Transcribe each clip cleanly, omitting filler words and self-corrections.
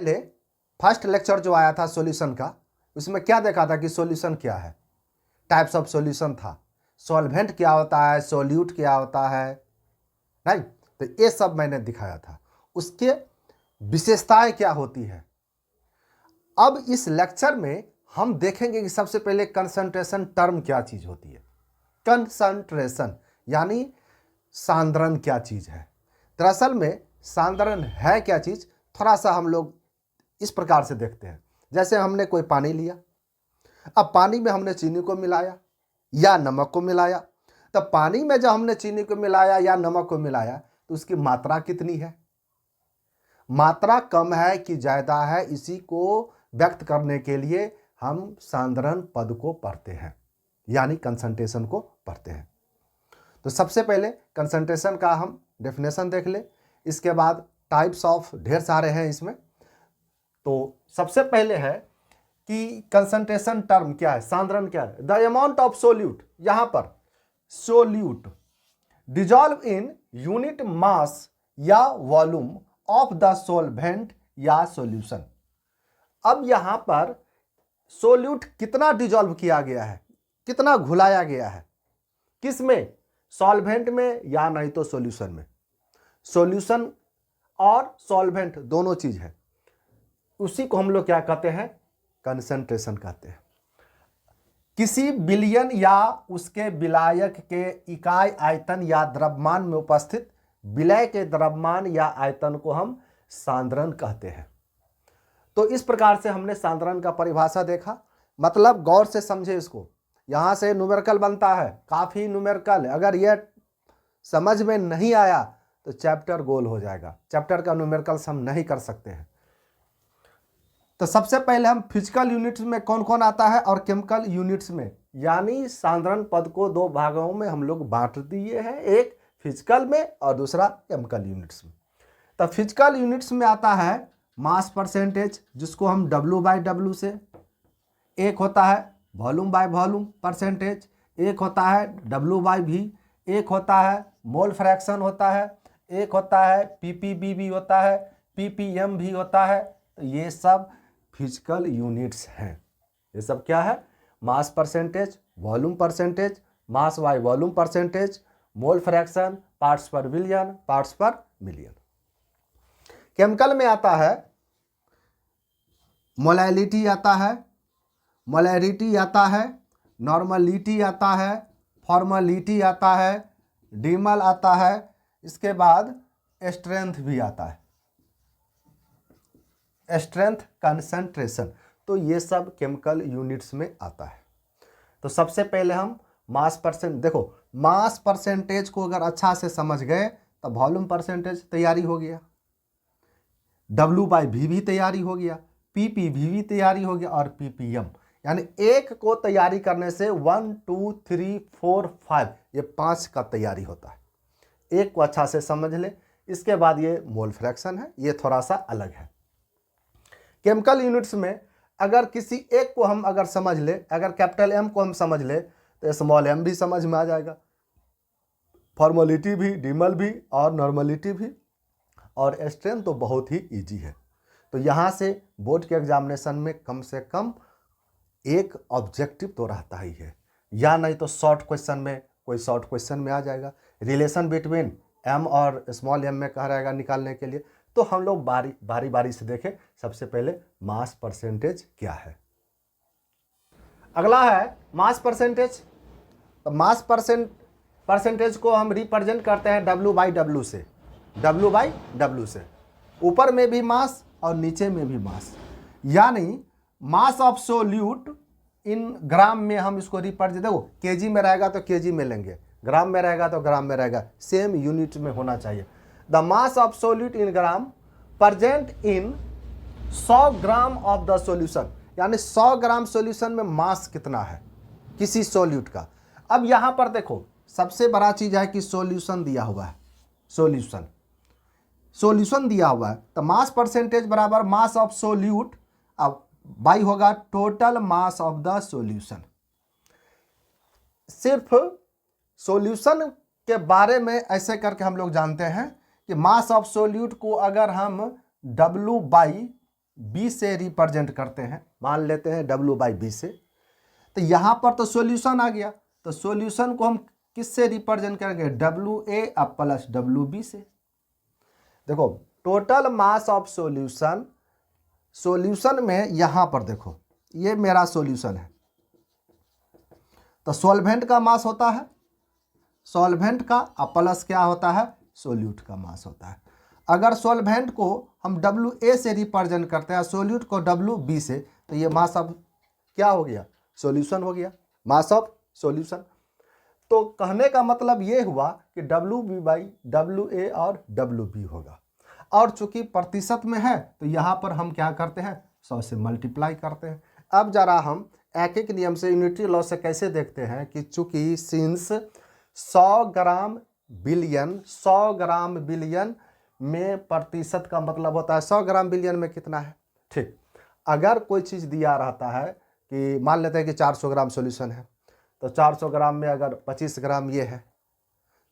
पहले first lecture जो आया था सॉल्यूशन का, उसमें क्या देखा था कि सॉल्यूशन क्या है, टाइप्स ऑफ सॉल्यूशन था, सॉल्वेंट क्या होता है, सॉल्यूट क्या होता है, राइट। तो ये सब मैंने दिखाया था, उसके विशेषताएं क्या होती है। अब इस लेक्चर में हम देखेंगे कि सबसे पहले कंसंट्रेशन टर्म क्या चीज होती है। कंसंट्रेशन यानी सांद्रण क्या चीज है। दरअसल में सांद्रण है क्या चीज, थोड़ा सा हम लोग इस प्रकार से देखते हैं। जैसे हमने कोई पानी लिया, अब पानी में हमने चीनी को मिलाया या नमक को मिलाया, तो पानी में जब हमने चीनी को मिलाया या नमक को मिलाया तो उसकी मात्रा कितनी है, मात्रा कम है कि ज्यादा है, इसी को व्यक्त करने के लिए हम सांद्रण पद को पढ़ते हैं, यानी कंसंट्रेशन को पढ़ते हैं। तो सबसे पहले कंसंट्रेशन का हम डेफिनेशन देख ले, इसके बाद टाइप्स ऑफ ढेर सारे हैं इसमें। तो सबसे पहले है कि कंसंट्रेशन टर्म क्या है, सांद्रण क्या है। द अमाउंट ऑफ सोल्यूट, यहां पर solute dissolve in unit mass या वॉल्यूम ऑफ द सोलवेंट या सॉल्यूशन। अब यहां पर सोल्यूट कितना डिजॉल्व किया गया है, कितना घुलाया गया है, किस में, सॉल्वेंट में या नहीं तो सॉल्यूशन में। सॉल्यूशन और सॉल्वेंट दोनों चीज है, उसी को हम लोग क्या कहते हैं, कंसंट्रेशन कहते हैं। किसी विलयन या उसके विलायक के इकाई आयतन या द्रव्यमान में उपस्थित विलय के द्रव्यमान या आयतन को हम सांद्रण कहते हैं। तो इस प्रकार से हमने सांद्रण का परिभाषा देखा, मतलब गौर से समझे इसको। यहां से न्यूमेरिकल बनता है, काफी न्यूमेरिकल। अगर यह समझ में नहीं आया तो चैप्टर गोल हो जाएगा, चैप्टर का न्यूमेरिकल्स हम नहीं कर सकते हैं। तो सबसे पहले हम फिजिकल यूनिट्स में कौन कौन आता है और केमिकल यूनिट्स में, यानी सांद्रण पद को दो भागों में हम लोग बांट दिए हैं, एक फिजिकल में और दूसरा केमिकल यूनिट्स में। तो फिजिकल यूनिट्स में आता है मास परसेंटेज, जिसको हम W/W से, एक होता है वॉल्यूम बाय वॉल्यूम परसेंटेज, एक होता है W/V, एक होता है मोल फ्रैक्शन होता है, एक होता है ppb भी होता है, ppm भी होता है। तो ये सब फिजिकल यूनिट्स हैं। ये सब क्या है, mass percentage, volume percentage, mass by volume percentage, mole fraction, parts पर बिलियन, पार्ट्स पर मिलियन। केमिकल में आता है मोलैलिटी आता है, मोलैरिटी आता है, नॉर्मलिटी आता है, फॉर्मलिटी आता है, डीमल आता है, इसके बाद स्ट्रेंथ भी आता है, स्ट्रेंथ, कंसंट्रेशन। तो ये सब केमिकल यूनिट्स में आता है। तो सबसे पहले हम मास परसेंट, देखो मास परसेंटेज को अगर अच्छा से समझ गए तो वॉल्यूम परसेंटेज तैयारी हो गया, W/V भी तैयारी हो गया, PPV भी तैयारी हो गया और PPM, यानी एक को तैयारी करने से 1 2 3 4 5 ये 5 का तैयारी होता है। एक को अच्छा से समझ ले। इसके बाद ये मोल फ्रैक्शन है, ये थोड़ा सा अलग है। केमिकल यूनिट्स में अगर किसी एक को हम अगर समझ ले, अगर कैपिटल M को हम समझ ले तो स्मॉल m भी समझ में आ जाएगा, फॉर्मलिटी भी, डिमल भी और नॉर्मलिटी भी, और स्ट्रेंथ तो बहुत ही इजी है। तो यहाँ से बोर्ड के एग्जामिनेशन में कम से कम एक ऑब्जेक्टिव तो रहता ही है, या नहीं तो शॉर्ट क्वेश्चन में कोई शॉर्ट क्वेश्चन में आ जाएगा। रिलेशन बिटवीन m और स्मॉल m में कहा रहेगा निकालने के लिए। तो हम लोग बारी बारी से देखें। सबसे पहले मास परसेंटेज क्या है। अगला है मास परसेंटेज। तो मास परसेंटेज को हम रिप्रेजेंट करते हैं W/W से, W/W से। ऊपर में भी मास और नीचे में भी मास, यानी मास ऑफ सोल्यूट इन ग्राम में हम इसको रिप्रेजेंट, देखो केजी में रहेगा तो केजी में लेंगे, ग्राम में रहेगा तो ग्राम में रहेगा, सेम यूनिट में होना चाहिए। The mass of solute in gram present in 100 gram of the solution, यानी 100 ग्राम सॉल्यूशन में मास कितना है किसी सोल्यूट का। अब यहां पर देखो सबसे बड़ा चीज है कि सॉल्यूशन दिया हुआ है, सॉल्यूशन दिया हुआ है। तो मास परसेंटेज बराबर मास ऑफ सोल्यूट, अब बाई होगा total mass of the solution. सिर्फ सॉल्यूशन के बारे में ऐसे करके हम लोग जानते हैं कि मास ऑफ सोल्यूट को अगर हम बी से रिप्रेजेंट करते हैं, मान लेते हैं W/B से, तो यहाँ पर तो सॉल्यूशन आ गया, तो सॉल्यूशन को हम किससे रिप्रेजेंट करेंगे, WA अब प्लस WB से। देखो total mass of solution, solution में यहाँ पर देखो ये मेरा सॉल्यूशन है, तो सॉल्वेंट का मास होता है सॉल्वेंट का, अब प्लस क्या होता है, सोल्यूट का मास होता है। अगर सॉल्वेंट को हम WA से रिप्रेजेंट करते हैं, सोल्यूट को WB से, तो ये मास ऑफ क्या हो गया, सॉल्यूशन हो गया, मास ऑफ सॉल्यूशन। तो कहने का मतलब ये हुआ कि WB/WA और WB होगा, और चूंकि प्रतिशत में है तो यहाँ पर हम क्या करते हैं, 100 से मल्टीप्लाई करते हैं। अब जरा हम एक एक नियम से, यूनिटरी लॉ से कैसे देखते हैं कि चूंकि सिंस 100 ग्राम बिलियन में प्रतिशत का मतलब होता है 100 ग्राम बिलियन में कितना है। ठीक, अगर कोई चीज़ दिया रहता है कि मान लेते हैं कि 400 ग्राम सॉल्यूशन है, तो 400 ग्राम में अगर 25 ग्राम ये है,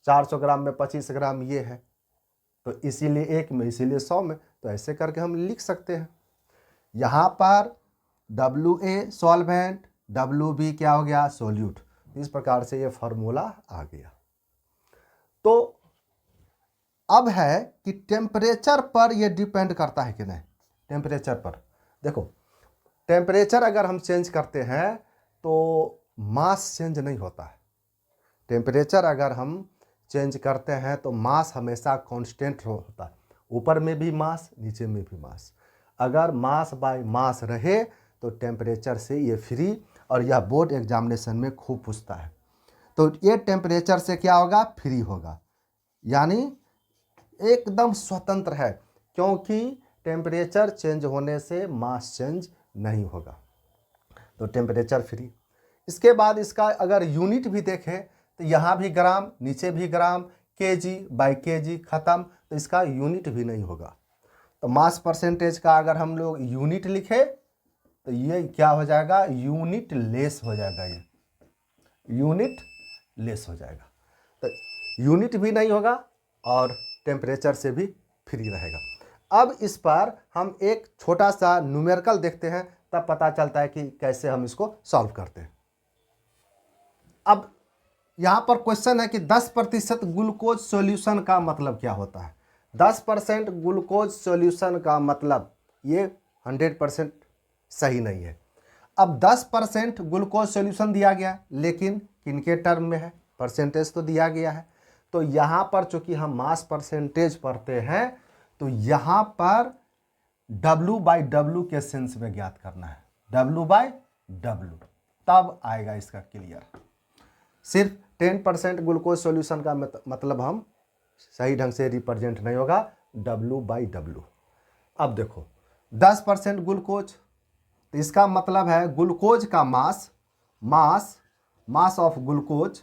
400 ग्राम में 25 ग्राम ये है, तो इसीलिए 1 में, इसीलिए 100 में, तो ऐसे करके हम लिख सकते हैं। यहाँ पर WA सॉल्वेंट, WB क्या हो गया, सोल्यूट। इस प्रकार से ये फार्मूला आ गया। तो अब है कि टेम्परेचर पर ये डिपेंड करता है कि नहीं। टेम्परेचर पर देखो, टेम्परेचर अगर हम चेंज करते हैं तो मास चेंज नहीं होता है। टेम्परेचर अगर हम चेंज करते हैं तो मास हमेशा कांस्टेंट होता है, ऊपर में भी मास, नीचे में भी मास। अगर मास बाय मास रहे तो टेम्परेचर से ये फ्री, और यह बोर्ड एग्जामिनेशन में खूब पूछता है। तो ये टेम्परेचर से क्या होगा, फ्री होगा, यानी एकदम स्वतंत्र है, क्योंकि टेम्परेचर चेंज होने से मास चेंज नहीं होगा, तो टेम्परेचर फ्री। इसके बाद इसका अगर यूनिट भी देखें तो यहाँ भी ग्राम, नीचे भी ग्राम, kg/kg खत्म, तो इसका यूनिट भी नहीं होगा। तो मास परसेंटेज का अगर हम लोग यूनिट लिखे तो ये क्या हो जाएगा, यूनिट लेस हो जाएगा, ये यूनिट लेस हो जाएगा। तो यूनिट भी नहीं होगा और टेम्परेचर से भी फ्री रहेगा। अब इस पर हम एक छोटा सा न्यूमेरिकल देखते हैं, तब पता चलता है कि कैसे हम इसको सॉल्व करते हैं। अब यहाँ पर क्वेश्चन है कि 10% ग्लूकोज सॉल्यूशन का मतलब क्या होता है। 10% ग्लूकोज सॉल्यूशन का मतलब ये 100% सही नहीं है। अब 10% ग्लूकोज सॉल्यूशन दिया गया, लेकिन किनके टर्म में है, परसेंटेज तो दिया गया है। तो यहाँ पर चूंकि हम मास परसेंटेज पढ़ते हैं, तो यहाँ पर W/W के सेंस में ज्ञात करना है, W/W, तब आएगा इसका क्लियर। सिर्फ 10% ग्लूकोज सॉल्यूशन का मतलब हम सही ढंग से रिप्रेजेंट नहीं होगा, W/W। अब देखो 10% ग्लूकोज, तो इसका मतलब है ग्लूकोज का मास ऑफ ग्लूकोज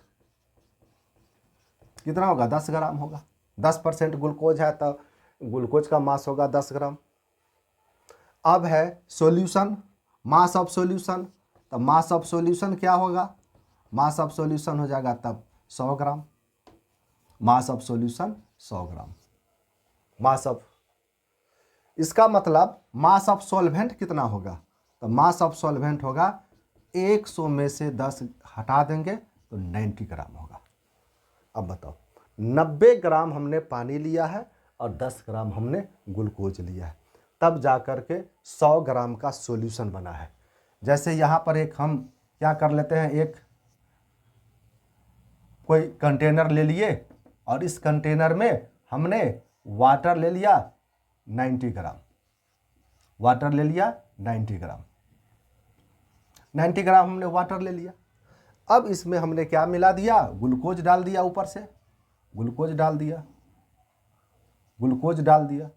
कितना होगा, 10 ग्राम होगा। 10% ग्लूकोज है तो ग्लूकोज का मास होगा 10 ग्राम। अब है सॉल्यूशन, मास ऑफ सॉल्यूशन, तो मास ऑफ सॉल्यूशन क्या होगा, मास ऑफ सॉल्यूशन हो जाएगा तब 100 gram, mass of solution 100 gram. Mass of, इसका मतलब मास ऑफ सॉल्वेंट कितना होगा, तो मास ऑफ सॉल्वेंट होगा 100 में से 10 हटा देंगे तो 90 ग्राम होगा। अब बताओ 90 ग्राम हमने पानी लिया है और 10 ग्राम हमने ग्लूकोज लिया है, तब जाकर के 100 ग्राम का सॉल्यूशन बना है। जैसे यहाँ पर एक हम क्या कर लेते हैं, एक कोई कंटेनर ले लिए और इस कंटेनर में हमने वाटर ले लिया 90 ग्राम, वाटर ले लिया 90 ग्राम, 90 ग्राम हमने वाटर ले लिया। अब इसमें हमने क्या मिला दिया, ग्लूकोज डाल दिया, ऊपर से ग्लूकोज डाल दिया, ग्लूकोज डाल दिया।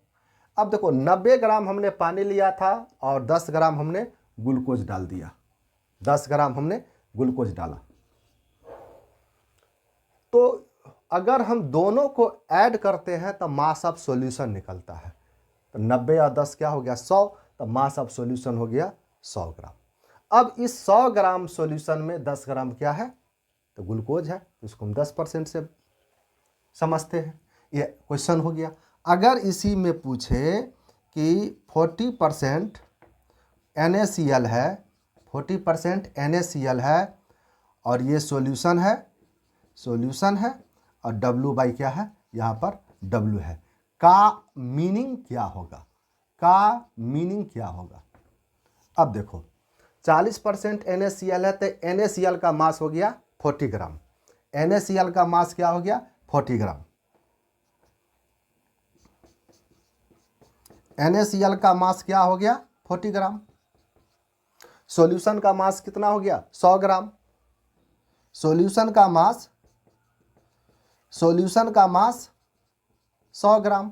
अब देखो 90 ग्राम हमने पानी लिया था और 10 ग्राम हमने ग्लूकोज डाल दिया, 10 ग्राम हमने ग्लूकोज डाला। तो अगर हम दोनों को ऐड करते हैं तो मास ऑफ सॉल्यूशन निकलता है। तो 90 और 10 क्या हो गया, 100, तो मास ऑफ सॉल्यूशन हो गया 100 ग्राम। अब इस 100 ग्राम सॉल्यूशन में 10 ग्राम क्या है, तो ग्लूकोज है, तो इसको हम 10% से समझते हैं। ये क्वेश्चन हो गया। अगर इसी में पूछे कि 40% NaCl है, 40% NaCl है, और ये सॉल्यूशन है, और W बाई क्या है, यहाँ पर W है। का मीनिंग क्या होगा, अब देखो 40% NaCl है तो NaCl का मास हो गया 40 ग्राम। NaCl का मास क्या हो गया, 40 ग्राम। NaCl का मास क्या हो गया, 40 ग्राम। सॉल्यूशन का मास कितना हो गया, 100 ग्राम। सॉल्यूशन का मास 100 ग्राम,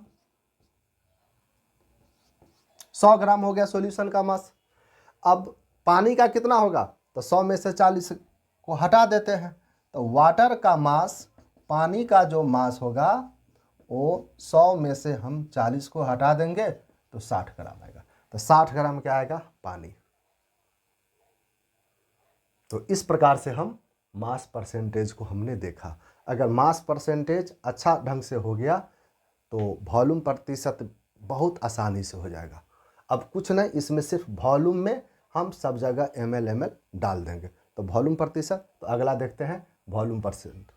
100 ग्राम हो गया सॉल्यूशन का मास। अब पानी का कितना होगा, तो 100 में से 40 को हटा देते हैं, तो वाटर का मास, पानी का जो मास होगा वो 100 में से हम 40 को हटा देंगे तो 60 ग्राम आएगा। तो 60 ग्राम क्या आएगा, पानी। तो इस प्रकार से हम मास परसेंटेज को हमने देखा। अगर मास परसेंटेज अच्छा ढंग से हो गया तो वॉल्यूम प्रतिशत बहुत आसानी से हो जाएगा। अब कुछ नहीं, इसमें सिर्फ वॉल्यूम में हम सब जगह ml डाल देंगे तो वॉल्यूम प्रतिशत। तो अगला देखते हैं वॉल्यूम परसेंट।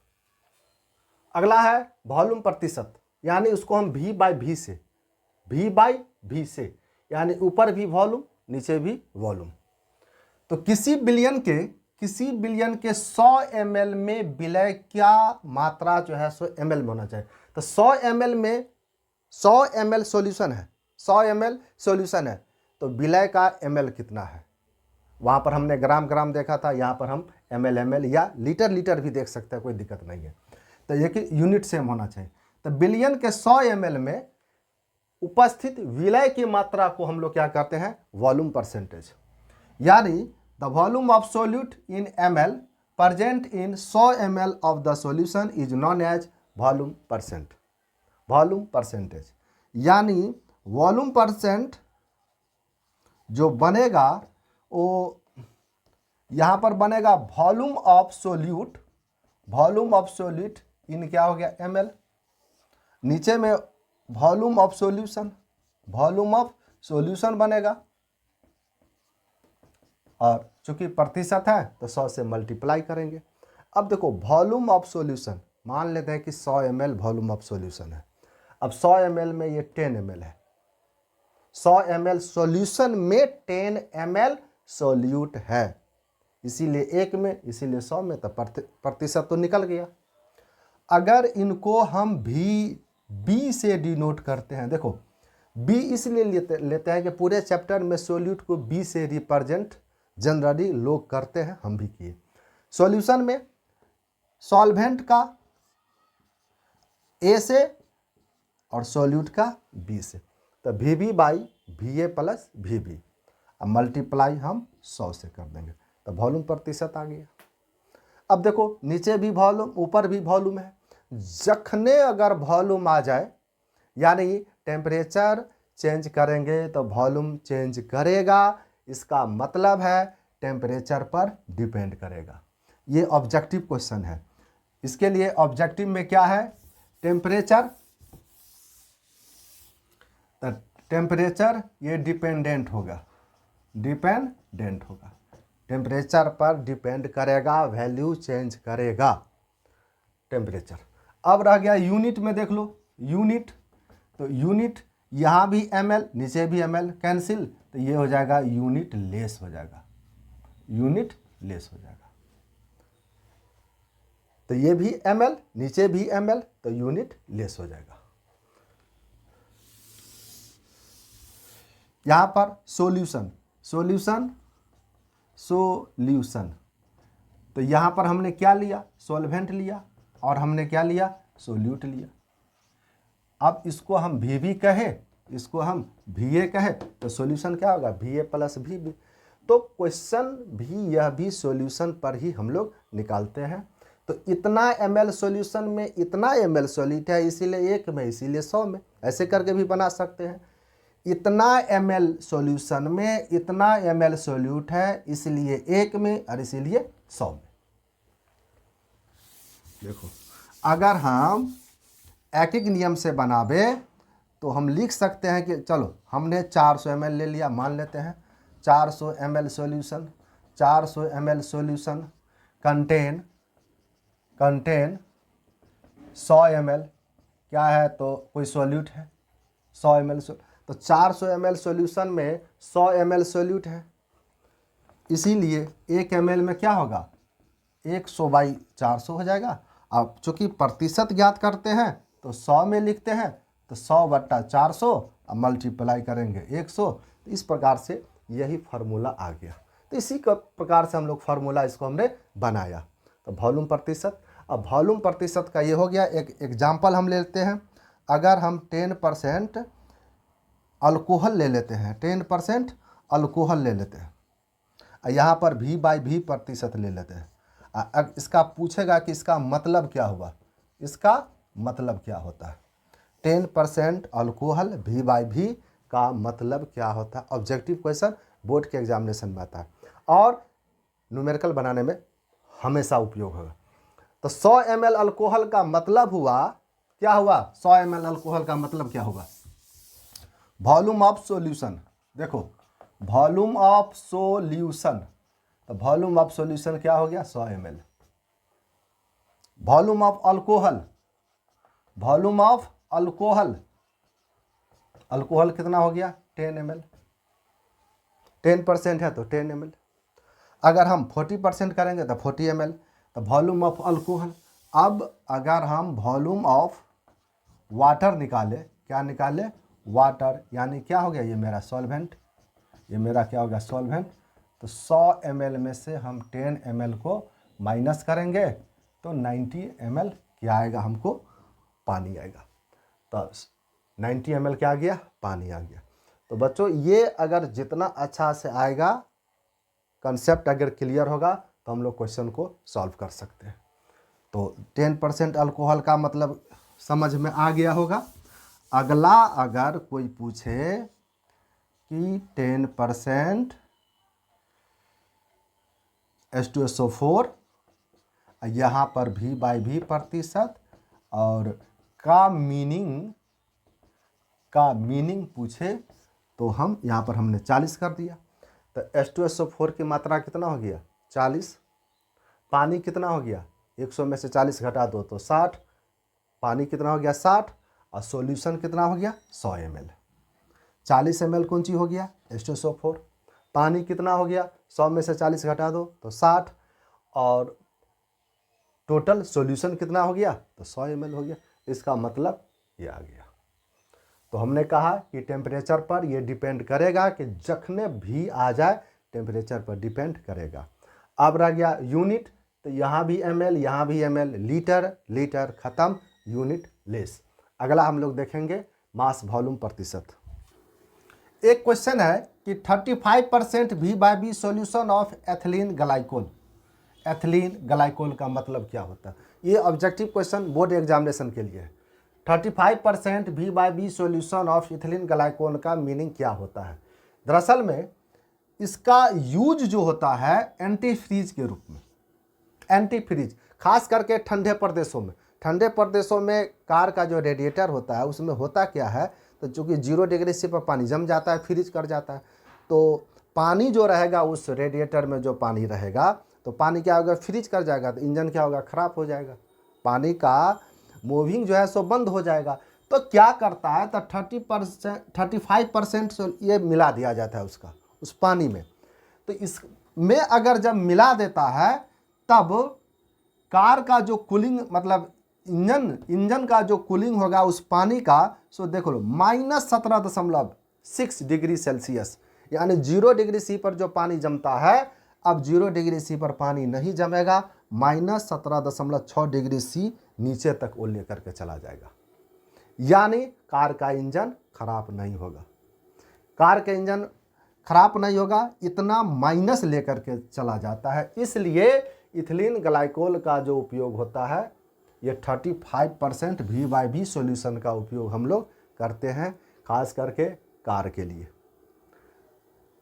अगला है वॉल्यूम प्रतिशत, यानी उसको हम V बाई V से, यानी ऊपर भी वॉल्यूम नीचे भी वॉल्यूम। तो किसी बिलियन के 100 ml में विलय क्या मात्रा जो है 100 ml में होना चाहिए। तो 100 ml में 100 ml सॉल्यूशन है, 100 ml सॉल्यूशन है, तो विलय का ml कितना है। वहाँ पर हमने ग्राम देखा था, यहाँ पर हम ml या लीटर भी देख सकते हैं, कोई दिक्कत नहीं है। तो ये कि यूनिट सेम होना चाहिए। तो बिलियन के 100 ml में उपस्थित विलय की मात्रा को हम लोग क्या करते हैं, वॉल्यूम परसेंटेज। यानी the volume of solute in ml present in 100 ml of the solution is known as volume percentage. यानी वॉल्यूम परसेंट जो बनेगा वो यहाँ पर बनेगा वॉल्यूम ऑफ सोल्यूट इन क्या हो गया, ml। नीचे में वॉल्यूम ऑफ सॉल्यूशन बनेगा, और चूंकि प्रतिशत है तो 100 से मल्टीप्लाई करेंगे। अब देखो वॉल्यूम ऑफ सॉल्यूशन, मान लेते हैं कि 100 ml वॉल्यूम ऑफ सॉल्यूशन है। अब 100 ml में ये 10 ml है, 100 ml सॉल्यूशन में 10 ml सॉल्यूट है, इसीलिए 1 में, इसीलिए 100 में, तो प्रतिशत तो निकल गया। अगर इनको हम बी से डिनोट करते हैं, देखो बी इसलिए लेते हैं कि पूरे चैप्टर में सोल्यूट को बी से रिप्रेजेंट जनरली लोग करते हैं, हम भी किए। सॉल्यूशन में सॉल्वेंट का ए से और सॉल्यूट का बी से, तो VB by VA plus VB। अब मल्टीप्लाई हम 100 से कर देंगे तो वॉल्यूम प्रतिशत आ गया। अब देखो नीचे भी वॉल्यूम, ऊपर भी वॉल्यूम है। जखने अगर वॉल्यूम आ जाए, यानी टेम्परेचर चेंज करेंगे तो वॉल्यूम चेंज करेगा, इसका मतलब है टेम्परेचर पर डिपेंड करेगा। ये ऑब्जेक्टिव क्वेश्चन है। इसके लिए ऑब्जेक्टिव में क्या है, टेम्परेचर ये डिपेंडेंट होगा, टेम्परेचर पर डिपेंड करेगा, वैल्यू चेंज करेगा टेम्परेचर। अब रह गया यूनिट में, देख लो यूनिट, तो यूनिट यहाँ भी ml नीचे भी ml, कैंसिल, तो ये हो जाएगा यूनिट लेस हो जाएगा, तो ये भी ml नीचे भी ml, तो यूनिट लेस हो जाएगा। यहाँ पर सॉल्यूशन, तो यहाँ पर हमने क्या लिया, सॉल्वेंट लिया, और हमने क्या लिया, सोल्यूट लिया। अब इसको हम VB कहे, इसको हम VA कहे, तो सॉल्यूशन क्या होगा, VA प्लस VB। तो क्वेश्चन भी यह भी सॉल्यूशन पर ही हम लोग निकालते हैं। तो इतना ml सॉल्यूशन में इतना ml सॉल्यूट है, इसीलिए 1 में, इसीलिए 100 में, ऐसे करके भी बना सकते हैं। इतना ml सॉल्यूशन में इतना ml सॉल्यूट है, इसलिए 1 में और इसीलिए 100 में। देखो अगर हम एक नियम से बनावे तो हम लिख सकते हैं कि चलो हमने 400 ml ले लिया, मान लेते हैं 400 ml solution, 400 ml solution contain 100 ml क्या है, तो कोई सॉल्यूट है 100 ml। तो 400 ml सॉल्यूशन में 100 ml सॉल्यूट है, इसीलिए 1 ml में क्या होगा 100/400 हो जाएगा। अब चूंकि प्रतिशत ज्ञात करते हैं तो 100 में लिखते हैं, तो 100/400 अब मल्टीप्लाई करेंगे 100। तो इस प्रकार से यही फार्मूला आ गया। तो इसी का प्रकार से हम लोग फार्मूला इसको हमने बनाया। तो वॉल्यूम प्रतिशत, अब वॉल्यूम प्रतिशत का ये हो गया। एक एग्जाम्पल हम लेते हैं, अगर हम 10% अल्कोहल ले लेते हैं, 10% अल्कोहल ले लेते हैं, यहाँ पर V/V प्रतिशत ले लेते हैं। अब इसका पूछेगा कि इसका मतलब क्या हुआ, इसका मतलब क्या होता है, 10% अल्कोहल V/V का मतलब क्या होता है। ऑब्जेक्टिव क्वेश्चन बोर्ड के एग्जामिनेशन में आता है और न्यूमेरिकल बनाने में हमेशा उपयोग होगा। तो 100 ml अल्कोहल का मतलब हुआ, क्या हुआ, 100 ml अल्कोहल का मतलब क्या होगा, वॉल्यूम ऑफ सॉल्यूशन। देखो वॉल्यूम ऑफ सॉल्यूशन, तो वॉल्यूम ऑफ सॉल्यूशन क्या हो गया 100 ml। Volume of alcohol, volume of alcohol, alcohol कितना हो गया 10 ml, 10% है तो 10 ml। अगर हम 40% करेंगे तो 40 ml। तो वॉल्यूम ऑफ अल्कोहल। अब अगर हम वॉल्यूम ऑफ वाटर निकाले, क्या निकाले, वाटर, यानी क्या हो गया, ये मेरा सॉल्वेंट, ये मेरा क्या हो गया सॉल्वेंट। तो 100 ml में से हम 10 ml को माइनस करेंगे तो 90 ml क्या आएगा, हमको पानी आएगा। तो 90 ml क्या आ गया, पानी आ गया। तो बच्चों ये अगर जितना अच्छा से आएगा, कंसेप्ट अगर क्लियर होगा तो हम लोग क्वेश्चन को सॉल्व कर सकते हैं। तो 10% अल्कोहल का मतलब समझ में आ गया होगा। अगला अगर कोई पूछे कि 10% H2SO4, यहाँ पर V/V प्रतिशत और का मीनिंग पूछे, तो हम यहाँ पर हमने 40 कर दिया। तो H2SO4 की मात्रा कितना हो गया 40, पानी कितना हो गया 100 में से 40 घटा दो तो 60, पानी कितना हो गया 60, और सॉल्यूशन कितना हो गया 100 ml। 40 ml कौन सी हो गया H2SO4, पानी कितना हो गया 100 में से 40 घटा दो तो 60, और टोटल सॉल्यूशन कितना हो गया तो 100 ml हो गया। इसका मतलब ये आ गया। तो हमने कहा कि टेम्परेचर पर ये डिपेंड करेगा, कि जखने भी आ जाए टेम्परेचर पर डिपेंड करेगा। अब रह गया यूनिट, तो यहाँ भी ml, यहाँ भी ml, लीटर, लीटर खत्म, यूनिट लेस। अगला हम लोग देखेंगे मास वॉल्यूम प्रतिशत। एक क्वेश्चन है कि 35% V/V solution of ethylene glycol. Ethylene glycol का मतलब क्या होता है, ये ऑब्जेक्टिव क्वेश्चन बोर्ड एग्जामिनेशन के लिए है। 35% V/V solution of ethylene glycol का मीनिंग क्या होता है। दरअसल में इसका यूज जो होता है एंटी फ्रीज के रूप में, एंटी फ्रीज खास करके ठंडे प्रदेशों में। ठंडे प्रदेशों में कार का जो रेडिएटर होता है उसमें होता क्या है, तो चूँकि 0 डिग्री से पर पानी जम जाता है, फ्रीज कर जाता है, तो पानी जो रहेगा उस रेडिएटर में जो पानी रहेगा, तो पानी क्या होगा फ्रीज कर जाएगा, तो इंजन क्या होगा ख़राब हो जाएगा, पानी का मूविंग जो है सो बंद हो जाएगा। तो क्या करता है, तो 35% ये मिला दिया जाता है उसका, उस पानी में। तो इसमें अगर जब मिला देता है तब कार का जो कूलिंग, मतलब इंजन का जो कूलिंग होगा उस पानी का, सो देखो लो -17.6 डिग्री सेल्सियस, यानी 0 डिग्री सी पर जो पानी जमता है, अब 0 डिग्री सी पर पानी नहीं जमेगा, -17.6 डिग्री सी नीचे तक वो लेकर के चला जाएगा, यानी कार का इंजन खराब नहीं होगा। कार का इंजन खराब नहीं होगा, इतना माइनस लेकर के चला जाता है। इसलिए इथिलीन ग्लाइकोल का जो उपयोग होता है, ये 35% V/V सॉल्यूशन का उपयोग हम लोग करते हैं, खास करके कार के लिए।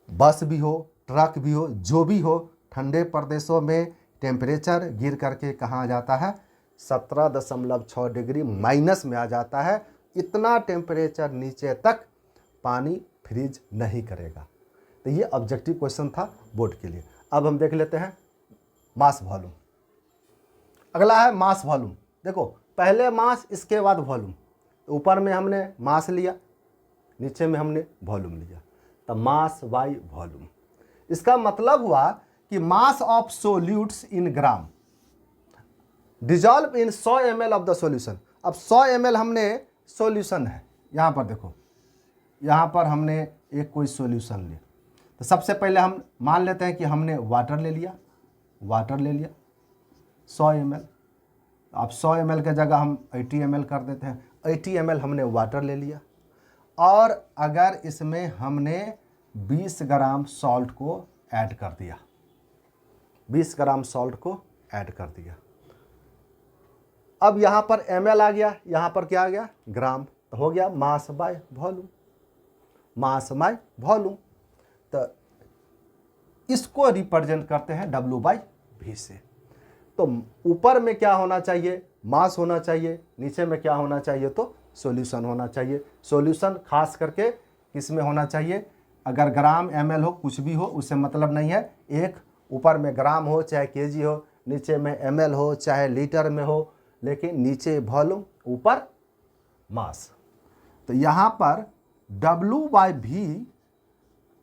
बस भी हो, ट्रक भी हो, जो भी हो, ठंडे प्रदेशों में टेम्परेचर गिर करके कहाँ आ जाता है 17.6 डिग्री माइनस में आ जाता है। इतना टेम्परेचर नीचे तक पानी फ्रीज नहीं करेगा। तो ये ऑब्जेक्टिव क्वेश्चन था बोर्ड के लिए। अब हम देख लेते हैं मास वॉल्यूम। अगला है मास वॉल्यूम। देखो पहले मास इसके बाद वॉल्यूम। ऊपर में हमने मास लिया, नीचे में हमने वॉल्यूम लिया, तो मास बाई वॉल्यूम। इसका मतलब हुआ कि mass of solutes in gram dissolve in 100 ml of the solution. अब 100 ml हमने सॉल्यूशन है, यहाँ पर देखो, यहाँ पर हमने एक कोई सॉल्यूशन लिया। तो सबसे पहले हम मान लेते हैं कि हमने वाटर ले लिया, 100 ml। अब 100 ml के जगह हम 80 ml कर देते हैं। 80 ml हमने वाटर ले लिया, और अगर इसमें हमने 20 ग्राम सॉल्ट को ऐड कर दिया, 20 ग्राम सॉल्ट को ऐड कर दिया। अब यहाँ पर ml आ गया, यहाँ पर क्या आ गया, ग्राम। तो हो गया मास by volume, mass by volume. तो इसको रिप्रेजेंट करते हैं W/V से। तो ऊपर में क्या होना चाहिए, मास होना चाहिए, नीचे में क्या होना चाहिए, तो सॉल्यूशन होना चाहिए। सॉल्यूशन खास करके किस में होना चाहिए, अगर ग्राम ml हो, कुछ भी हो, उससे मतलब नहीं है। एक ऊपर में ग्राम हो चाहे kg हो, नीचे में ml हो चाहे लीटर में हो, लेकिन नीचे वॉल्यूम, ऊपर मास। तो यहाँ पर W/V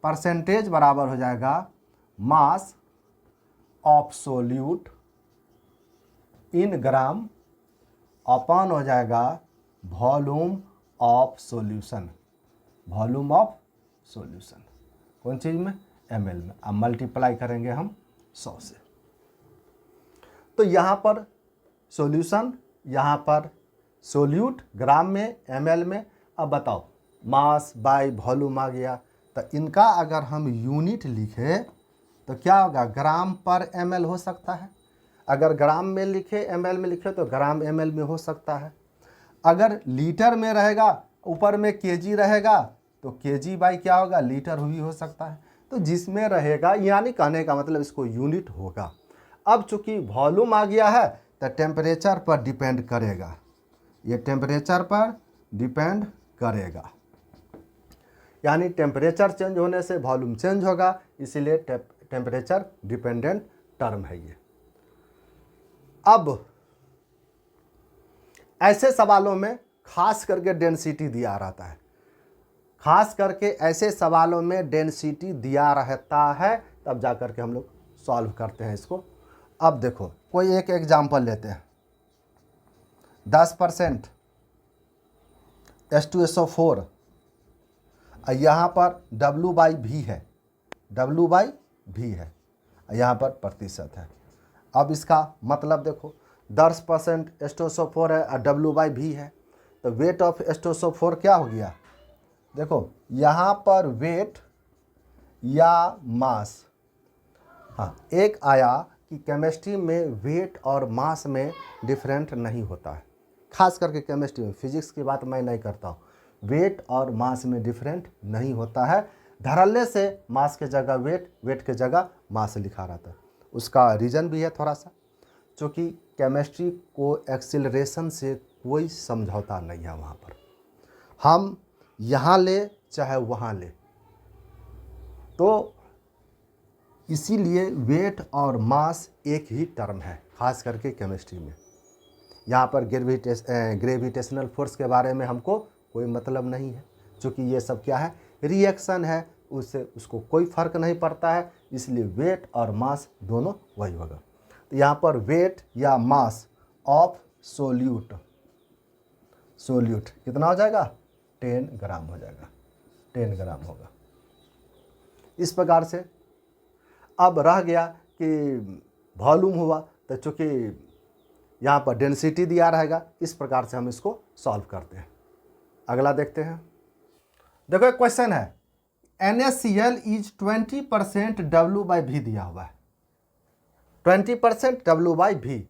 परसेंटेज बराबर हो जाएगा mass of solute in gram upon हो जाएगा volume of solution, volume of solution. कौन चीज़ में, ml में। अब मल्टीप्लाई करेंगे हम 100 से। तो यहाँ पर सॉल्यूशन, यहाँ पर सोल्यूट ग्राम में, ml में। अब बताओ मास बाय वॉल्यूम आ गया। तो इनका अगर हम यूनिट लिखे तो क्या होगा, ग्राम पर ml हो सकता है। अगर ग्राम में लिखे, ml में लिखे, तो ग्राम ml में हो सकता है। अगर लीटर में रहेगा, ऊपर में kg रहेगा, तो kg बाई क्या होगा, लीटर भी हो सकता है। तो जिसमें रहेगा, यानी कहने का मतलब इसको यूनिट होगा। अब चूंकि वॉल्यूम आ गया है तो टेम्परेचर पर डिपेंड करेगा, ये टेम्परेचर पर डिपेंड करेगा, यानी टेम्परेचर चेंज होने से वॉल्यूम चेंज होगा, इसीलिए टेम्परेचर डिपेंडेंट टर्म है ये। अब ऐसे सवालों में खास करके डेंसिटी दिया रहता है, खास करके ऐसे सवालों में डेंसिटी दिया रहता है, तब जा कर के हम लोग सॉल्व करते हैं इसको। अब देखो कोई एक एग्जाम्पल लेते हैं, 10% H2SO4, यहाँ पर W/V है, W/V है, यहाँ पर प्रतिशत है। अब इसका मतलब देखो 10% H2SO4 है और W/V है, तो वेट ऑफ H2SO4 क्या हो गया, देखो यहाँ पर वेट या मास, हाँ एक आया कि केमिस्ट्री में वेट और मास में डिफरेंट नहीं होता है, खास करके केमिस्ट्री में। फिजिक्स की बात मैं नहीं करता हूँ, वेट और मास में डिफरेंट नहीं होता है। धड़ल्ले से मास के जगह वेट, वेट के जगह मास लिखा रहता है। उसका रीज़न भी है थोड़ा सा, क्योंकि केमिस्ट्री को एक्सीलरेशन से कोई समझौता नहीं है। वहाँ पर हम यहाँ ले चाहे वहाँ ले, तो इसीलिए वेट और मास एक ही टर्म है, खास करके केमिस्ट्री में। यहाँ पर ग्रेविटेशनल फोर्स के बारे में हमको कोई मतलब नहीं है, क्योंकि ये सब क्या है, रिएक्शन है, उससे उसको कोई फर्क नहीं पड़ता है, इसलिए वेट और मास दोनों वही होगा। तो यहाँ पर वेट या मास ऑफ सोल्यूट, सोल्यूट कितना हो जाएगा, 10 ग्राम हो जाएगा, 10 ग्राम होगा। इस प्रकार से अब रह गया कि वॉल्यूम हुआ, तो चूँकि यहाँ पर डेंसिटी दिया रहेगा, इस प्रकार से हम इसको सॉल्व करते हैं। अगला देखते हैं। देखो एक क्वेश्चन है, NaCl इज 20% W/V दिया हुआ है, 20% W/V,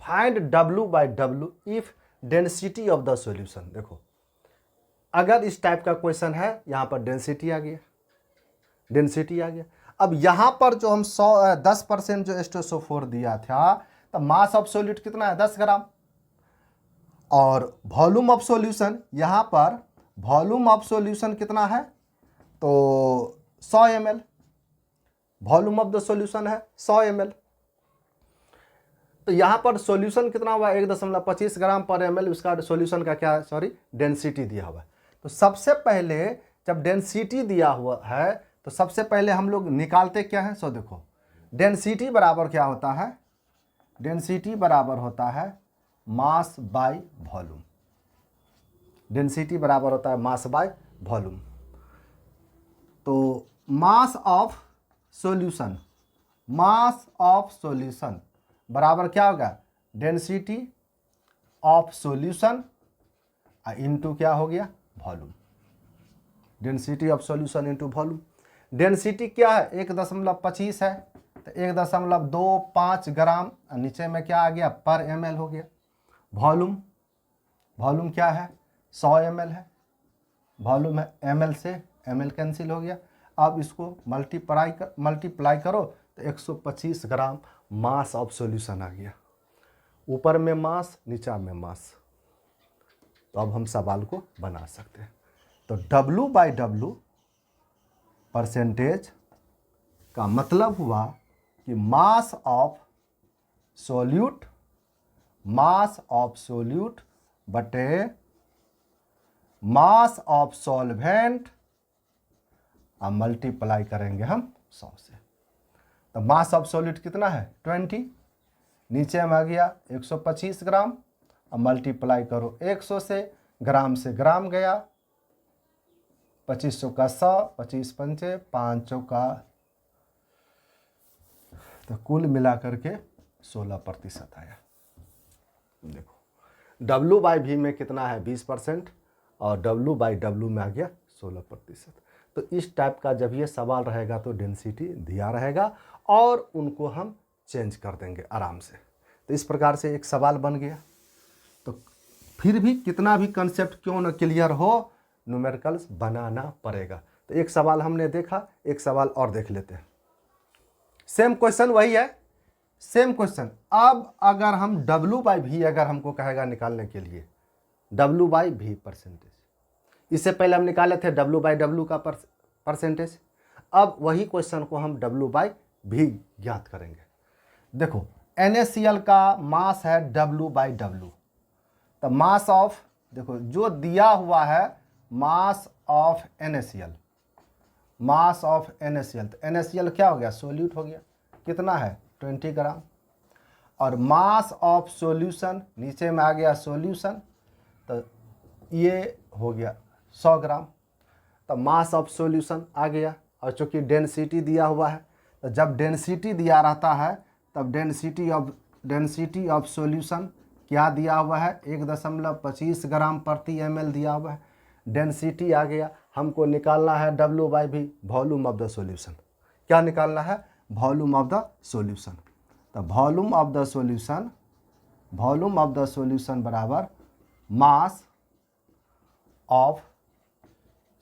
find W/W if density of the solution. देखो अगर इस टाइप का क्वेश्चन है, यहाँ पर डेंसिटी आ गया, डेंसिटी आ गया। अब यहाँ पर जो हम 10% जो H2SO4 दिया था, तो मास ऑफ सोल्यूट कितना है, 10 ग्राम। और वॉल्यूम ऑफ सॉल्यूशन, यहाँ पर वॉल्यूम ऑफ सॉल्यूशन कितना है, तो 100 ml volume of the solution है 100 ml। तो यहाँ पर सॉल्यूशन कितना हुआ 1.25 ग्राम पर ml, उसका सॉल्यूशन का क्या, सॉरी, डेंसिटी दिया हुआ है। तो सबसे पहले जब डेंसिटी दिया हुआ है तो सबसे पहले हम लोग निकालते क्या है, सो देखो डेंसिटी बराबर क्या होता है, डेंसिटी बराबर होता है मास बाय वॉल्यूम। डेंसिटी बराबर होता है मास बाय वॉल्यूम। तो mass of solution, mass of solution बराबर क्या होगा, डेंसिटी ऑफ सॉल्यूशन इनटू क्या हो गया, volume. Density of solution into volume. Density क्या है 1.25 है, तो 1.25 ग्राम, नीचे में क्या आ गया पर ml हो गया। वॉल्यूम, वॉल्यूम क्या है 100 ml है, वॉल्यूम है ml से ml कैंसिल हो गया। अब इसको मल्टीप्लाई करो तो 125 ग्राम मास ऑफ सॉल्यूशन आ गया। ऊपर में मास, नीचा में मास। तो अब हम सवाल को बना सकते हैं। तो W/W परसेंटेज का मतलब हुआ कि mass of solute, mass of solute बटे मास ऑफ सॉल्वेंट, अब मल्टीप्लाई करेंगे हम 100 से। तो मास ऑफ सॉल्यूट कितना है 20, नीचे में आ गया 125 ग्राम, अब मल्टीप्लाई करो 100 से, ग्राम से ग्राम गया, 2500 का 100, 25 पंचे 500 का, तो कुल मिला करके 16% आया। देखो W/V में कितना है 20% और W/W में आ गया 16%। तो इस टाइप का जब ये सवाल रहेगा तो डेंसिटी दिया रहेगा और उनको हम चेंज कर देंगे आराम से। तो इस प्रकार से एक सवाल बन गया। तो फिर भी कितना भी कंसेप्ट क्यों न क्लियर हो, न्यूमेरिकल्स बनाना पड़ेगा। तो एक सवाल हमने देखा, एक सवाल और देख लेते हैं। सेम क्वेश्चन वही है, सेम क्वेश्चन। अब अगर हम W/V अगर हमको कहेगा निकालने के लिए, W/V परसेंटेज, इससे पहले हम निकाले थे W/W का परसेंटेज। अब वही क्वेश्चन को हम W/V ज्ञात करेंगे। देखो NaCl का मास है W/W, तो मास ऑफ, देखो जो दिया हुआ है mass of NaCl, mass of NaCl, तो NaCl क्या हो गया सॉल्यूट हो गया, कितना है 20 ग्राम। और मास ऑफ सॉल्यूशन, नीचे में आ गया सॉल्यूशन, तो ये हो गया 100 ग्राम। तो मास ऑफ सॉल्यूशन आ गया, और चूँकि डेंसिटी दिया हुआ है, तो जब डेंसिटी दिया रहता है तब डेंसिटी ऑफ सॉल्यूशन क्या दिया हुआ है 1.25 ग्राम प्रति ml दिया हुआ है। डेंसिटी आ गया, हमको निकालना है W/V, volume of the solution. क्या निकालना है, वॉल्यूम ऑफ द सॉल्यूशन। तो volume of the solution, volume of the solution बराबर मास ऑफ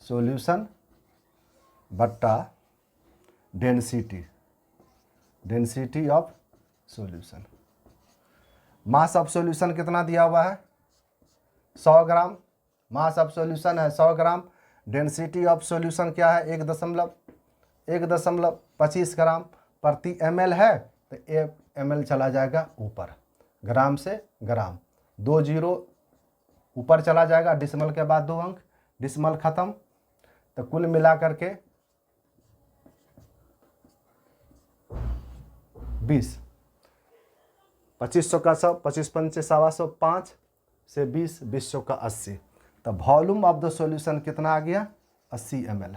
सॉल्यूशन बट्टा density, density of solution. Mass of solution कितना दिया हुआ है 100 ग्राम, मास ऑफ सॉल्यूशन है 100 ग्राम। डेंसिटी ऑफ सॉल्यूशन क्या है 1.25 ग्राम प्रति ml है, तो 1 ml चला जाएगा ऊपर, ग्राम से ग्राम, 2 जीरो ऊपर चला जाएगा, डिसमल के बाद 2 अंक, डिसमल खत्म। तो कुल मिला करके 20, 2500 का 100, 25 पंचे 125, 5 से 20, 2000 का 80। तो वॉल्यूम ऑफ द सॉल्यूशन कितना आ गया 80 ml।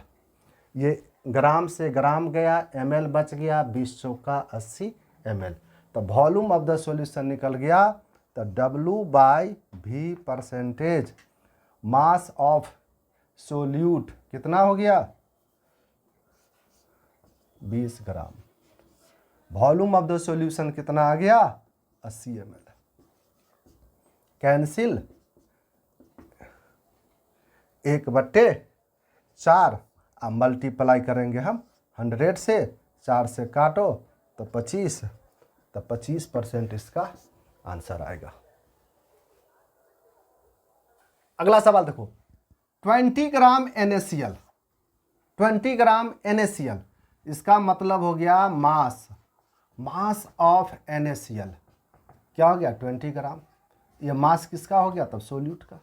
ये ग्राम से ग्राम गया, ml बच गया, 2000 का 80 ml। तो वॉल्यूम ऑफ द सॉल्यूशन निकल गया। तो W/V percentage mass of solute कितना हो गया 20 ग्राम। वॉल्यूम ऑफ द सॉल्यूशन कितना आ गया 80 ml। कैंसिल 1/4, अब मल्टीप्लाई करेंगे हम 100 से, 4 से काटो तो 25, तो 25% इसका आंसर आएगा। अगला सवाल देखो, 20 ग्राम NaCl, 20 ग्राम NaCl, इसका मतलब हो गया मास, मास ऑफ NaCl क्या हो गया 20 ग्राम। ये मास किसका हो गया तब सोल्यूट का।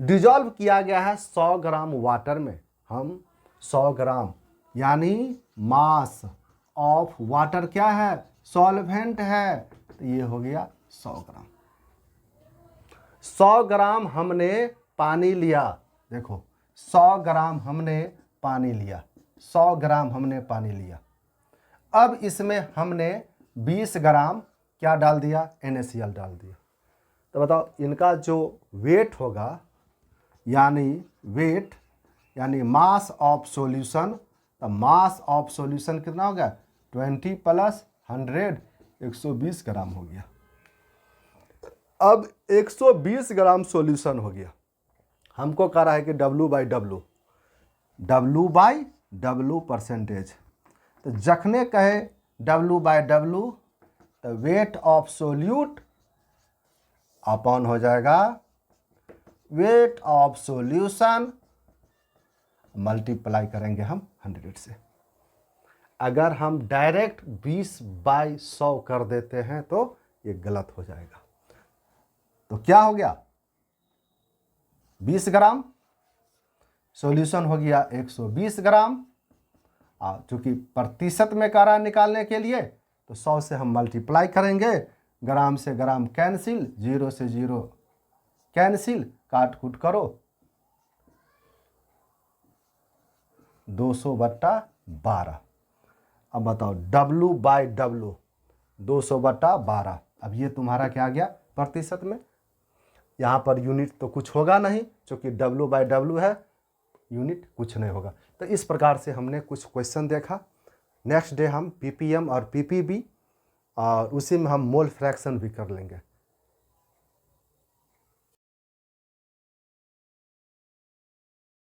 डिजॉल्व किया गया है 100 ग्राम वाटर में, हम 100 ग्राम यानी मास ऑफ वाटर क्या है सॉल्वेंट है, तो ये हो गया 100 ग्राम। 100 ग्राम हमने पानी लिया, देखो 100 ग्राम हमने पानी लिया, 100 ग्राम हमने पानी लिया। अब इसमें हमने 20 ग्राम क्या डाल दिया NaCl डाल दिया। तो बताओ इनका जो वेट होगा यानी वेट यानी मास ऑफ सॉल्यूशन, तो मास ऑफ सॉल्यूशन कितना हो गया 20 + 100 120 ग्राम हो गया। अब 120 ग्राम सॉल्यूशन हो गया, हमको कह रहा है कि W/W, W/W परसेंटेज, तो जखने कहे W/W तो वेट ऑफ सोल्यूट अपॉन हो जाएगा वेट ऑफ सॉल्यूशन, मल्टीप्लाई करेंगे हम 100 से। अगर हम डायरेक्ट 20/100 कर देते हैं तो ये गलत हो जाएगा। तो क्या हो गया 20 ग्राम, सॉल्यूशन हो गया 120 ग्राम। चूंकि प्रतिशत में कह रहा निकालने के लिए तो 100 से हम मल्टीप्लाई करेंगे, ग्राम से ग्राम कैंसिल, 0 से 0 कैंसिल, काट कूट करो 200/12। अब बताओ W/W 200/12, अब ये तुम्हारा क्या आ गया प्रतिशत में। यहाँ पर यूनिट तो कुछ होगा नहीं, क्योंकि W/W है, यूनिट कुछ नहीं होगा। तो इस प्रकार से हमने कुछ क्वेश्चन देखा। नेक्स्ट डे हम PPM और PPB और उसी में हम मोल फ्रैक्शन भी कर लेंगे।